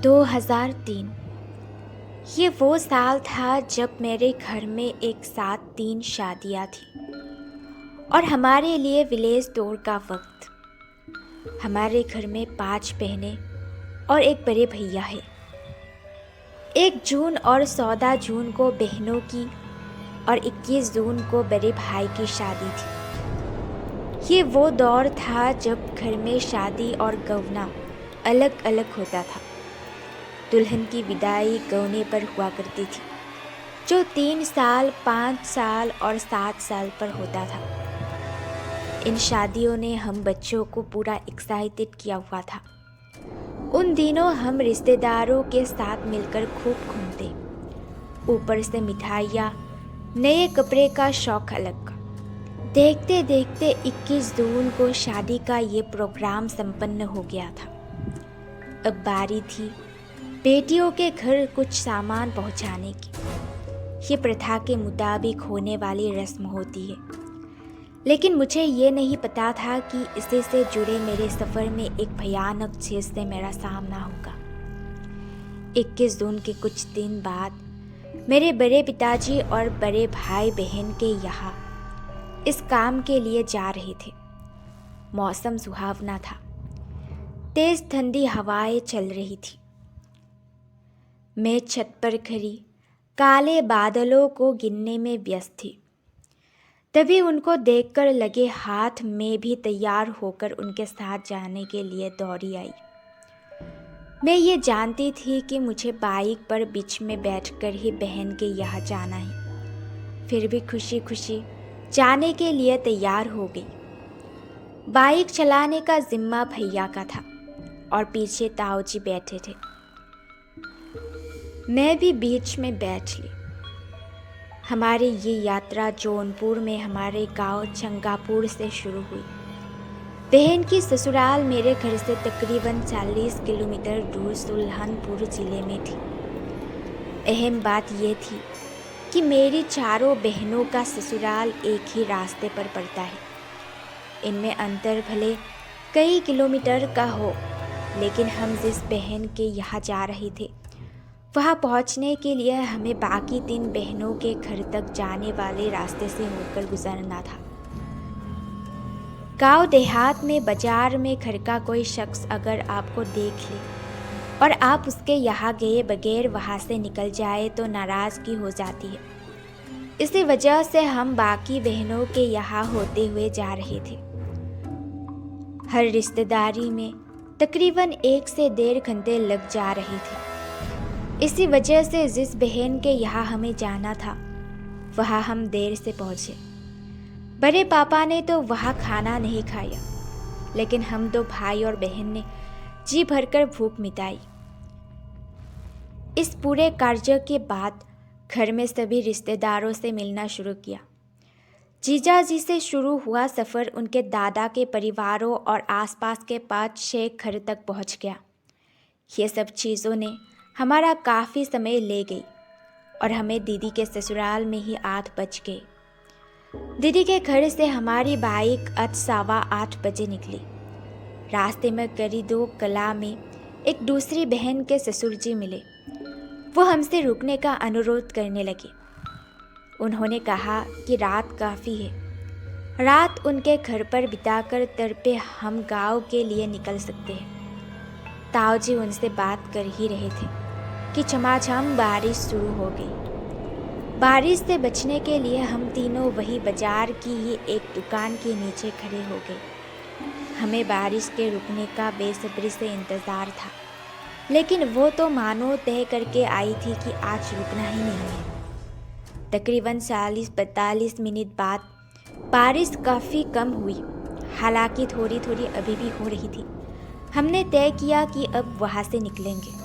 2003 ये वो साल था जब मेरे घर में एक साथ 3 शादियां थीं और हमारे लिए विलेज दौर का वक्त। हमारे घर में 5 बहनें और एक बड़े भैया है। 1 जून और 14 जून को बहनों की और 21 जून को बड़े भाई की शादी थी। ये वो दौर था जब घर में शादी और गवना अलग अलग होता था। दुल्हन की विदाई गौने पर हुआ करती थी, जो 3 साल, 5 साल और 7 साल पर होता था। इन शादियों ने हम बच्चों को पूरा एक्साइटेड किया हुआ था। उन दिनों हम रिश्तेदारों के साथ मिलकर खूब घूमते। ऊपर से मिठाइयाँ, नए कपड़े का शौक अलग का। देखते देखते 21 जून को शादी का ये प्रोग्राम संपन्न हो गया था। अब बारी थी बेटियों के घर कुछ सामान पहुंचाने की। ये प्रथा के मुताबिक होने वाली रस्म होती है, लेकिन मुझे ये नहीं पता था कि इसी से जुड़े मेरे सफ़र में एक भयानक चीज़ से मेरा सामना होगा। 21 जून के कुछ दिन बाद मेरे बड़े पिताजी और बड़े भाई बहन के यहाँ इस काम के लिए जा रहे थे। मौसम सुहावना था, तेज़ ठंडी हवाएं चल रही थी। मैं छत पर खड़ी काले बादलों को गिनने में व्यस्त थी। तभी उनको देखकर लगे हाथ में भी तैयार होकर उनके साथ जाने के लिए दौड़ी आई। मैं ये जानती थी कि मुझे बाइक पर बीच में बैठकर ही बहन के यहाँ जाना है। फिर भी खुशी खुशी जाने के लिए तैयार हो गई। बाइक चलाने का जिम्मा भैया का था और पीछे ताऊजी बैठे थे। मैं भी बीच में बैठ ली। हमारी ये यात्रा जौनपुर में हमारे गांव चंगापुर से शुरू हुई। बहन की ससुराल मेरे घर से तकरीबन 40 किलोमीटर दूर सुल्तानपुर ज़िले में थी। अहम बात यह थी कि मेरी चारों बहनों का ससुराल एक ही रास्ते पर पड़ता है। इनमें अंतर भले कई किलोमीटर का हो, लेकिन हम जिस बहन के यहाँ जा रहे थे वहाँ पहुँचने के लिए हमें बाकी 3 बहनों के घर तक जाने वाले रास्ते से होकर गुजरना था। गांव देहात में, बाजार में घर का कोई शख्स अगर आपको देख ले और आप उसके यहाँ गए बगैर वहाँ से निकल जाए तो नाराज़गी हो जाती है। इसी वजह से हम बाकी बहनों के यहाँ होते हुए जा रहे थे। हर रिश्तेदारी में तकरीबन 1 से 1.5 घंटे लग जा रहे थे। इसी वजह से जिस बहन के यहाँ हमें जाना था वहाँ हम देर से पहुँचे। बड़े पापा ने तो वहाँ खाना नहीं खाया, लेकिन हम 2 भाई और बहन ने जी भरकर भूख मिटाई। इस पूरे कार्य के बाद घर में सभी रिश्तेदारों से मिलना शुरू किया। जीजा जी से शुरू हुआ सफ़र उनके दादा के परिवारों और आसपास के 5-6 घर तक पहुँच गया। ये सब चीज़ों ने हमारा काफ़ी समय ले गई और हमें दीदी के ससुराल में ही 8 बज गए। दीदी के घर से हमारी बाइक 8:15 बजे निकली। रास्ते में करीदो कला में एक दूसरी बहन के ससुर जी मिले। वो हमसे रुकने का अनुरोध करने लगे। उन्होंने कहा कि रात काफ़ी है, रात उनके घर पर बिताकर तड़पे हम गांव के लिए निकल सकते हैं। ताऊजी उनसे बात कर ही रहे थे कि झमाझम बारिश शुरू हो गई। बारिश से बचने के लिए हम तीनों वही बाजार की ही एक दुकान के नीचे खड़े हो गए। हमें बारिश के रुकने का बेसब्री से इंतज़ार था, लेकिन वो तो मानो तय करके आई थी कि आज रुकना ही नहीं है। तकरीबन 40-45 मिनट बाद बारिश काफ़ी कम हुई, हालांकि थोड़ी थोड़ी अभी भी हो रही थी। हमने तय किया कि अब वहाँ से निकलेंगे।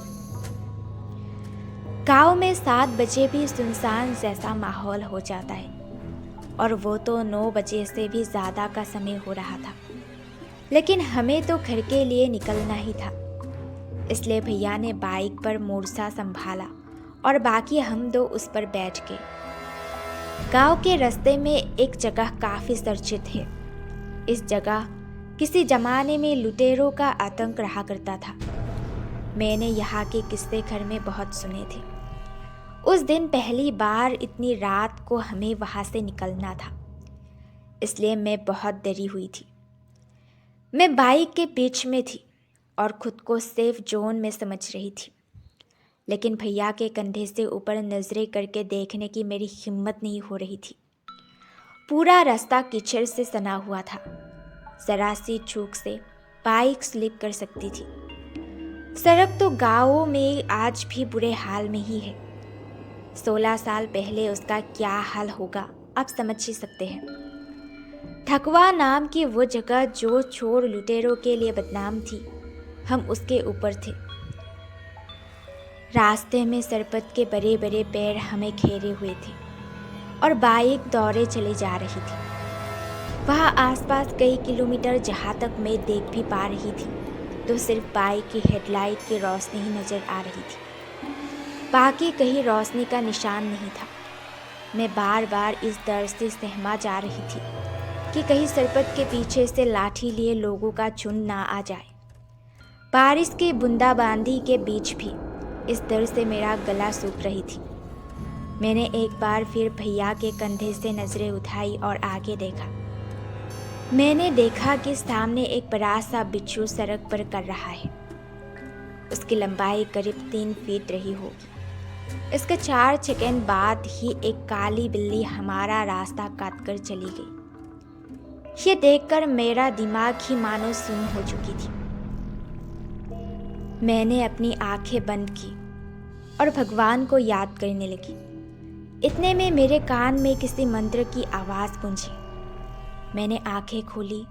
गांव में 7 बजे भी सुनसान जैसा माहौल हो जाता है और वो तो 9 बजे से भी ज़्यादा का समय हो रहा था, लेकिन हमें तो घर के लिए निकलना ही था। इसलिए भैया ने बाइक पर मोर्चा संभाला और बाकी हम 2 उस पर बैठ गए। गांव के रास्ते में एक जगह काफ़ी चर्चित है। इस जगह किसी ज़माने में लुटेरों का आतंक रहा करता था। मैंने यहाँ के किस्से घर में बहुत सुने थे। उस दिन पहली बार इतनी रात को हमें वहाँ से निकलना था, इसलिए मैं बहुत डरी हुई थी। मैं बाइक के बीच में थी और खुद को सेफ जोन में समझ रही थी, लेकिन भैया के कंधे से ऊपर नजरें करके देखने की मेरी हिम्मत नहीं हो रही थी। पूरा रास्ता कीचड़ से सना हुआ था। जरा सी चूक से बाइक स्लिप कर सकती थी। सड़क तो गाँवों में आज भी बुरे हाल में ही है। 16 साल पहले उसका क्या हाल होगा आप समझ ही सकते हैं। ठकवा नाम की वो जगह जो चोर लुटेरों के लिए बदनाम थी, हम उसके ऊपर थे। रास्ते में सरपत के बड़े बड़े पेड़ हमें घेरे हुए थे और बाइक दौड़े चली जा रही थी। वहाँ आसपास कई किलोमीटर जहाँ तक मैं देख भी पा रही थी तो सिर्फ बाइक की हेडलाइट की रोशनी ही नज़र आ रही थी। बाकी कहीं रोशनी का निशान नहीं था। मैं बार बार इस डर से सहमा जा रही थी कि कहीं सरपत के पीछे से लाठी लिए लोगों का झुंड ना आ जाए। बारिश की बूंदाबांदी के बीच भी इस डर से मेरा गला सूख रही थी। मैंने एक बार फिर भैया के कंधे से नजरें उठाई और आगे देखा। मैंने देखा कि सामने एक बड़ा सा बिच्छू सड़क पर कर रहा है। उसकी लंबाई करीब 3 फीट रही होगी। इसके 4 सेकंड बाद ही एक काली बिल्ली हमारा रास्ता काट कर चली गई। ये देखकर मेरा दिमाग ही मानो सुन्न हो चुकी थी। मैंने अपनी आंखें बंद की और भगवान को याद करने लगी। इतने में मेरे कान में किसी मंत्र की आवाज़ गूंजी। मैंने आंखें खोली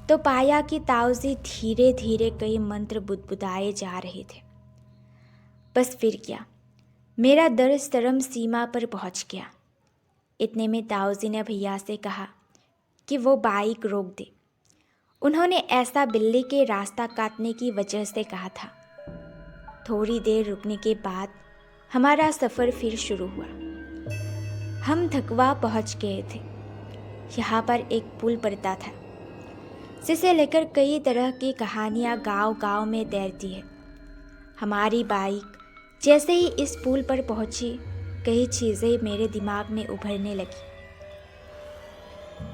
तो पाया कि ताऊजी धीरे धीरे कई मंत्र बुदबुदाए जा रहे थे। बस फिर क्या, मेरा डर चरम सीमा पर पहुंच गया। इतने में ताऊजी ने भैया से कहा कि वो बाइक रोक दे। उन्होंने ऐसा बिल्ली के रास्ता काटने की वजह से कहा था। थोड़ी देर रुकने के बाद हमारा सफ़र फिर शुरू हुआ। हम ठकवा पहुंच गए थे। यहाँ पर एक पुल पड़ता था जिसे लेकर कई तरह की कहानियाँ गांव-गांव में तैरती है। हमारी बाइक जैसे ही इस पुल पर पहुंची, कई चीज़ें मेरे दिमाग में उभरने लगी।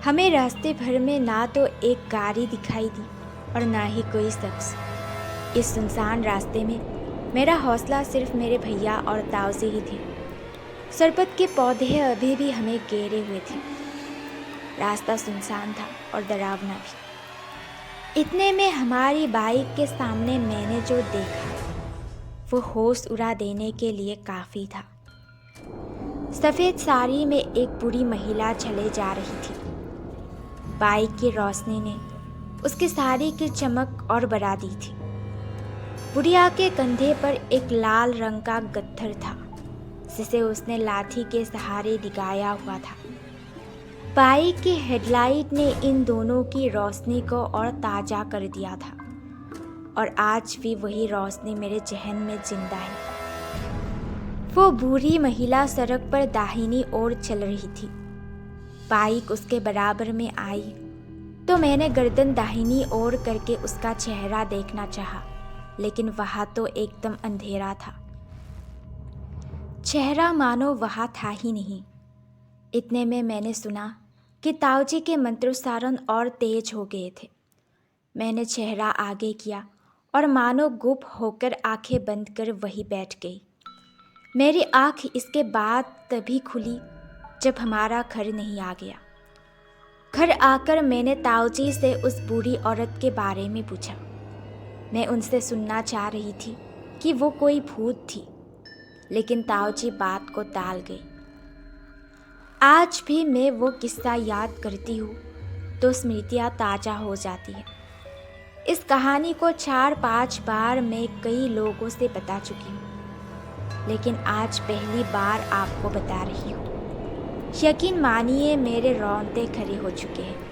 हमें रास्ते भर में ना तो एक गाड़ी दिखाई दी और ना ही कोई शख्स। इस सुनसान रास्ते में मेरा हौसला सिर्फ मेरे भैया और ताऊजी ही थे। सरपत के पौधे अभी भी हमें घेरे हुए थे। रास्ता सुनसान था और डरावना भी। इतने में हमारी बाइक के सामने मैंने जो देखा वो होश उड़ा देने के लिए काफ़ी था। सफ़ेद साड़ी में एक बूढ़ी महिला चले जा रही थी। बाइक की रोशनी ने उसकी साड़ी की चमक और बढ़ा दी थी। बुढ़िया के कंधे पर एक लाल रंग का गट्ठर था जिसे उसने लाठी के सहारे डिगाया हुआ था। बाइक की हेडलाइट ने इन दोनों की रोशनी को और ताज़ा कर दिया था और आज भी वही रोशनी मेरे जहन में जिंदा है। वो बूढ़ी महिला सड़क पर दाहिनी ओर चल रही थी। बाइक उसके बराबर में आई तो मैंने गर्दन दाहिनी ओर करके उसका चेहरा देखना चाहा, लेकिन वहाँ तो एकदम अंधेरा था। चेहरा मानो वहाँ था ही नहीं। इतने में मैंने सुना कि ताऊजी के मंत्रोच्चारण और तेज हो गए थे। मैंने चेहरा आगे किया और मानो गुप होकर आंखें बंद कर वहीं बैठ गई। मेरी आँख इसके बाद तभी खुली जब हमारा घर नहीं आ गया। घर आकर मैंने ताऊजी से उस बूढ़ी औरत के बारे में पूछा। मैं उनसे सुनना चाह रही थी कि वो कोई भूत थी, लेकिन ताऊजी बात को टाल गई। आज भी मैं वो किस्सा याद करती हूँ तो स्मृतियाँ ताज़ा हो जाती है। इस कहानी को 4-5 बार मैं कई लोगों से बता चुकी हूँ, लेकिन आज पहली बार आपको बता रही हूँ। यकीन मानिए मेरे रोंगटे खड़े हो चुके हैं।